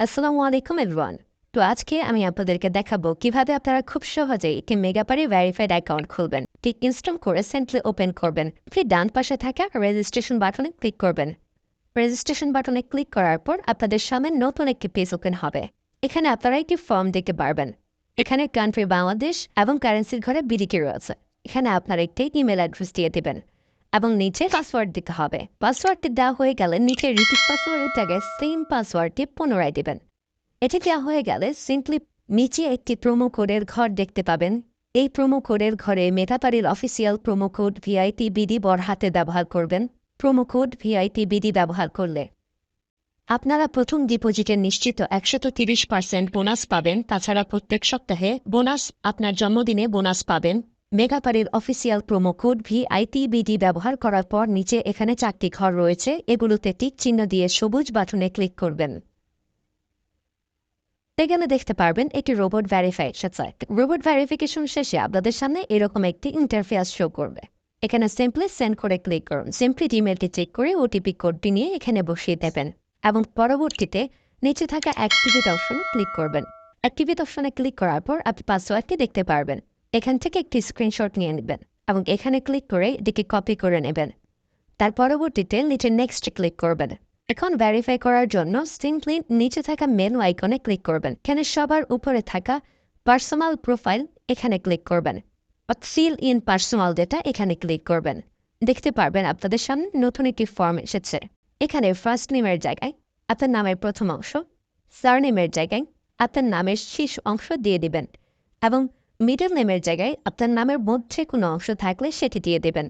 আসসালামু আলাইকুম এভরিওয়ান। তো আজকে আমি আপনাদেরকে দেখাবো কিভাবে আপনারা খুব সহজেই একটি মেগাপারি ভেরিফাইড অ্যাকাউন্ট খুলবেন। ঠিক ইনস্টল করে সিম্পলি ওপেন করবেন। ফির ডান পাশে থাকা রেজিস্ট্রেশন বাটনে ক্লিক করবেন। রেজিস্ট্রেশন বাটনে ক্লিক করার পর আপনাদের সামনে নতুন একটি পেজ ওপেন হবে। এখানে আপনারা একটি ফর্ম দেখতে পারবেন। এখানে কান্ট্রি বাংলাদেশ এবং কারেন্সির ঘরে বিডিকে রয়েছে। এখানে আপনারা একটি ইমেল অ্যাড্রেস দিয়ে দেবেন এবং নিচে পাসওয়ার্ড দিতে হবে। পাসওয়ার্ডটি দেওয়া হয়ে গেলে নিচে রিপিট পাসওয়ার্ডের জায়গায় সেম পাসওয়ার্ডটি পুনরায় দেবেন। এটি দেওয়া হয়ে গেলে সিম্পলি নিচে একটি প্রোমো কোডের ঘর দেখতে পাবেন। এই প্রোমো কোডের ঘরে মেটাপারির অফিসিয়াল প্রোমো কোড ভিআইটিবিডি বড় হাতে ব্যবহার করবেন। প্রোমো কোড ভিআইটিবিডি ব্যবহার করলে আপনারা প্রথম ডিপোজিটের নিশ্চিত 130% বোনাস পাবেন। তাছাড়া প্রত্যেক সপ্তাহে বোনাস, আপনার জন্মদিনে বোনাস পাবেন। মেগাপারির অফিসিয়াল প্রোমো কোড ভিআইটিবিডি ব্যবহার করার পর নিচে এখানে 4টি ঘর রয়েছে, এগুলোতে টিক চিহ্ন দিয়ে সবুজ বাটনে ক্লিক করবেন। এখানে দেখতে পারবেন একটি robot verification site. Robot verification শেষে আপনাদের সামনে এরকম একটি ইন্টারফেস শো করবে। এখানে সিম্পলি সেন্ড করে ক্লিক করুন। সিম্পলি ইমেলটি চেক করে ওটিপি কোডটি নিয়ে এখানে বসিয়ে দেবেন এবং পরবর্তীতে নিচে থাকা অ্যাক্টিভেট অপশনে ক্লিক করবেন। অ্যাক্টিভেট অপশনে ক্লিক করার পর আপনি পাসওয়ার্ডটি দেখতে পারবেন। এখান থেকে একটি স্ক্রিনশট নিয়ে নেবেন এবং এখানে ক্লিক করে এটিকে কপি করে নেবেন। তার পরবর্তীতে নিচে নেক্সট ক্লিক করবেন। এখন ভেরিফাই করার জন্য সিম্পলি নিচে থাকা মেনু আইকনে ক্লিক করবেন। এখানে সবার উপরে থাকা পার্সোনাল প্রোফাইল এখানে ক্লিক করবেন। ফিল ইন পার্সোনাল ডেটা এখানে ক্লিক করবেন। দেখতে পারবেন আপনাদের সামনে নতুন একটি ফর্ম এসেছে। এখানে ফার্স্ট নেমের জায়গায় আপনার নামের প্রথম অংশ, সারনেমের জায়গায় আপনার নামের শেষ অংশ দিয়ে দিবেন এবং মিডল নেমের জায়গায় আপনার নামের মধ্যে কোনো অংশ থাকলে সেটি দিয়ে দেবেন।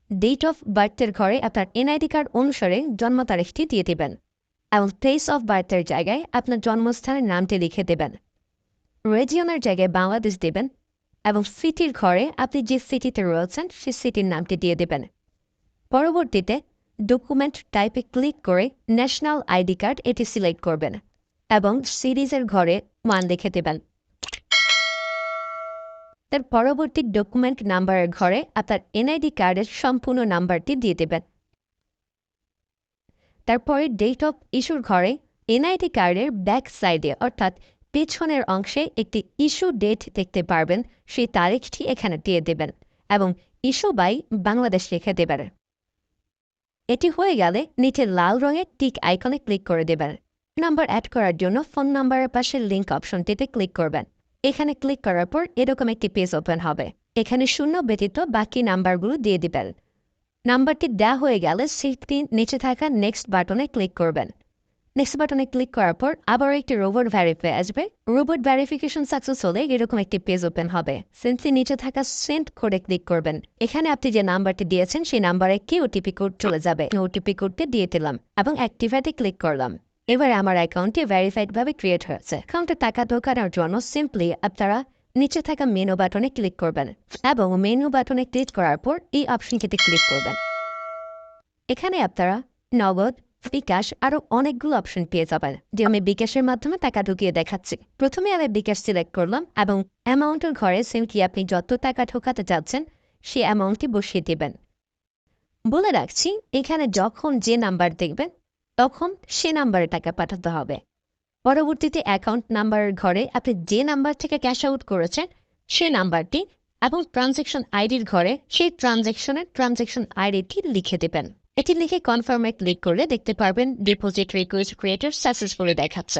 ডেট অফ বার্থের ঘরে আপনার এনআইডি কার্ড অনুসারে জন্ম তারিখটি দিয়ে দেবেন এবং প্লেস অফ বার্থের জায়গায় আপনার জন্মস্থানের নামটি লিখে দেবেন। রেজিয়নের জায়গায় বাংলাদেশ দেবেন এবং সিটির ঘরে আপনি যে সিটিতে রয়েছেন সেই সিটির নামটি দিয়ে দেবেন। পরবর্তীতে ডকুমেন্ট টাইপে ক্লিক করে ন্যাশনাল আইডি কার্ড এটি সিলেক্ট করবেন এবং সিরিজের ঘরে 1 লিখে দেবেন। তার পরবর্তী ডকুমেন্ট নাম্বারের ঘরে আপনার এনআইডি কার্ডের সম্পূর্ণ নাম্বারটি দিয়ে দেবেন। তারপরে ডেট অফ ইস্যুর ঘরে এনআইডি কার্ডের ব্যাক সাইডে অর্থাৎ পেছনের অংশে একটি ইস্যু ডেট দেখতে পারবেন, সেই তারিখটি এখানে দিয়ে দেবেন এবং ইস্যু বাই বাংলাদেশ লিখে দেবেন। এটি হয়ে গেলে নিচে লাল রঙের টিক আইকনে ক্লিক করে দেবেন। নাম্বার অ্যাড করার জন্য ফোন নাম্বারের পাশে লিঙ্ক অপশনটিতে ক্লিক করবেন। এখানে ক্লিক করার পর এরকম একটি পেজ ওপেন হবে। এখানে শূন্য ব্যতীত বাকি নাম্বারগুলো দিয়ে দিবেন। নাম্বারটি দেওয়া হয়ে গেলে সিটটি নিচে থাকা নেক্সট বাটনে ক্লিক করবেন। নেক্সট বাটনে ক্লিক করার পর আবার একটি রোবট ভেরিফাই আসবে। রোবট ভেরিফিকেশন সাকসেস হলে এরকম একটি পেজ ওপেন হবে। সিম্পলি নিচে থাকা সেন্ড কোডে ক্লিক করবেন। এখানে আপনি যে নাম্বারটি দিয়েছেন সেই নাম্বারে কি ওটিপি কোড চলে যাবে। ওটিপি কোডটি দিয়ে দিলাম এবং অ্যাক্টিভেটে ক্লিক করলাম। এবার আমার অ্যাকাউন্টটি ভেরিফাইডভাবে ক্রিয়েট হয়েছে। অ্যাকাউন্টে টাকা ঢোকানোর জন্য সিম্পলি আপনারা নিচে থাকা মেনু বাটনে ক্লিক করবেন এবং মেনু বাটনে ক্লিক করার পর এই অপশনটিতে ক্লিক করবেন। এখানে আপনারা নগদ, বিকাশ আরও অনেকগুলো অপশন পেয়ে যাবেন। যে আমি বিকাশের মাধ্যমে টাকা ঢুকিয়ে দেখাচ্ছি। প্রথমে আমি বিকাশ সিলেক্ট করলাম এবং অ্যামাউন্টের ঘরে সিম্পলি আপনি যত টাকা ঢোকাতে চাচ্ছেন সেই অ্যামাউন্টটি বসিয়ে দেবেন। বলে রাখছি, এখানে যখন যে নাম্বার দেখবেন তখন সে নাম্বারে টাকা পাঠাতে হবে। পরবর্তীতে অ্যাকাউন্ট নাম্বারের ঘরে আপনি যে নাম্বার থেকে ক্যাশ আউট করেছেন সে নাম্বারটি এবং ট্রানজ্যাকশন আইডির ঘরে সেই ট্রানজ্যাকশন আইডিটি লিখে দেবেন। এটি লিখে কনফার্মে ক্লিক করলে দেখতে পারবেন ডিপোজিট রিকোয়েস্ট ক্রিয়েটেড সাকসেসফুলি দেখাচ্ছে।